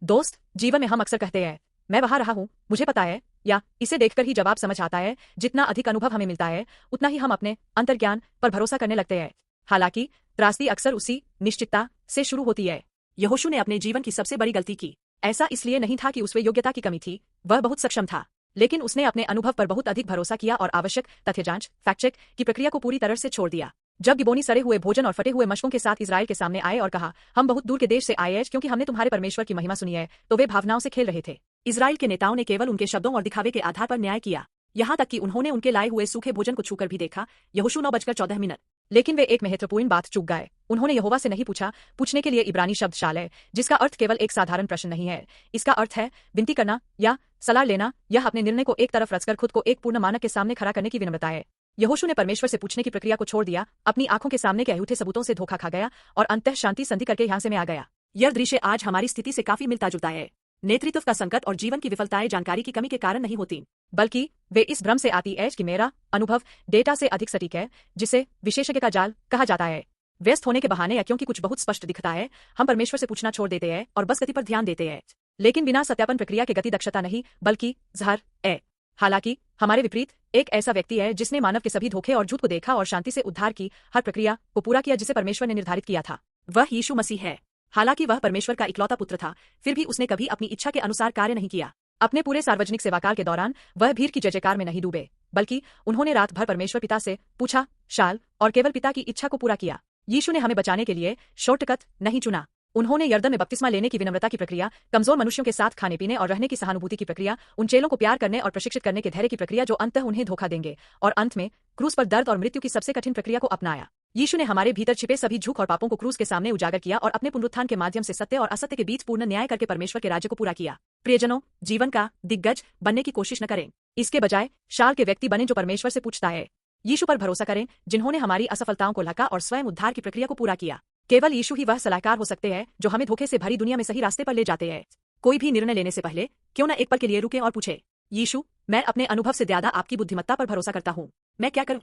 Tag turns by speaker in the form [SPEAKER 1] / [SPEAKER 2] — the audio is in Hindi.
[SPEAKER 1] दोस्त, जीवन में हम अक्सर कहते हैं, मैं वहां रहा हूं, मुझे पता है, या इसे देखकर ही जवाब समझ आता है। जितना अधिक अनुभव हमें मिलता है, उतना ही हम अपने अंतर्ज्ञान पर भरोसा करने लगते हैं। हालांकि त्रासदी अक्सर उसी निश्चितता से शुरू होती है। यहोशू ने अपने जीवन की सबसे बड़ी गलती की। ऐसा इसलिए नहीं था कि उसमें योग्यता की कमी थी, वह बहुत सक्षम था। लेकिन उसने अपने अनुभव पर बहुत अधिक भरोसा किया और आवश्यक तथ्य जांच फैक्ट चेक की प्रक्रिया को पूरी तरह से छोड़ दिया। जब गिबोनी सड़े हुए भोजन और फटे हुए मशकों के साथ इजराइल के सामने आए और कहा, हम बहुत दूर के देश से आए हैं क्योंकि हमने तुम्हारे परमेश्वर की महिमा सुनी है, तो वे भावनाओं से खेल रहे थे। इजराइल के नेताओं ने केवल उनके शब्दों और दिखावे के आधार पर न्याय किया, यहाँ तक कि उन्होंने उनके लाए हुए सूखे भोजन को छूकर भी देखा। यहोशू 9:14 लेकिन वे एक महत्वपूर्ण बात चूक गए। उन्होंने यहोवा से नहीं पूछा। पूछने के लिए इब्रानी शब्द शाल है, जिसका अर्थ केवल एक साधारण प्रश्न नहीं है। इसका अर्थ है विनती करना या सलाह लेना। यह अपने निर्णय को एक तरफ रखकर खुद को एक पूर्ण मानक के सामने खड़ा करने की विनम्रता है। यहोशू ने परमेश्वर से पूछने की प्रक्रिया को छोड़ दिया, अपनी आंखों के सामने के अनूठे सबूतों से धोखा खा गया और अंततः शांति संधि करके यहाँ से में आ गया। यह दृश्य आज हमारी स्थिति से काफी मिलता जुलता है। नेतृत्व का संकट और जीवन की विफलताएं जानकारी की कमी के कारण नहीं होती, बल्कि वे इस भ्रम से आती है कि मेरा अनुभव डेटा से अधिक सटीक है, जिसे विशेषज्ञ का जाल कहा जाता है। व्यस्त होने के बहाने या क्योंकि कुछ बहुत स्पष्ट दिखता है, हम परमेश्वर से पूछना छोड़ देते हैं और बस गति पर ध्यान देते हैं। लेकिन बिना सत्यापन प्रक्रिया के गति दक्षता नहीं, बल्कि जहर है। हालांकि हमारे विपरीत एक ऐसा व्यक्ति है जिसने मानव के सभी धोखे और झूठ को देखा और शांति से उद्धार की हर प्रक्रिया को पूरा किया जिसे परमेश्वर ने निर्धारित किया था। वह यीशु मसीह है। हालांकि वह परमेश्वर का इकलौता पुत्र था, फिर भी उसने कभी अपनी इच्छा के अनुसार कार्य नहीं किया। अपने पूरे सार्वजनिक सेवाकाल के दौरान वह भीड़ की जय जयकार में नहीं डूबे, बल्कि उन्होंने रात भर परमेश्वर पिता से पूछा, शाल और केवल पिता की इच्छा को पूरा किया। यीशु ने हमें बचाने के लिए शॉर्टकट नहीं चुना। उन्होंने यर्दन में बपतिस्मा लेने की विनम्रता की प्रक्रिया, कमजोर मनुष्यों के साथ खाने पीने और रहने की सहानुभूति की प्रक्रिया, उन चेलों को प्यार करने और प्रशिक्षित करने के धैर्य की प्रक्रिया जो अंततः उन्हें धोखा देंगे, और अंत में क्रूस पर दर्द और मृत्यु की सबसे कठिन प्रक्रिया को अपनाया। यीशु ने हमारे भीतर छिपे सभी झूठ और पापों को क्रूस के सामने उजागर किया और अपने पुनरुत्थान के माध्यम से सत्य और असत्य के बीच पूर्ण न्याय करके परमेश्वर के राज्य को पूरा किया। प्रियजनों, जीवन का दिग्गज बनने की कोशिश न करें। इसके बजाय शाल के व्यक्ति बने जो परमेश्वर से पूछता है। यीशु पर भरोसा करें, जिन्होंने हमारी असफलताओं को ढका और स्वयं उद्धार की प्रक्रिया को पूरा किया। केवल यीशु ही वह सलाहकार हो सकते हैं जो हमें धोखे से भरी दुनिया में सही रास्ते पर ले जाते हैं। कोई भी निर्णय लेने से पहले क्यों न एक पल के लिए रुके और पूछे, यीशु, मैं अपने अनुभव से ज्यादा आपकी बुद्धिमत्ता पर भरोसा करता हूँ, मैं क्या करूँ?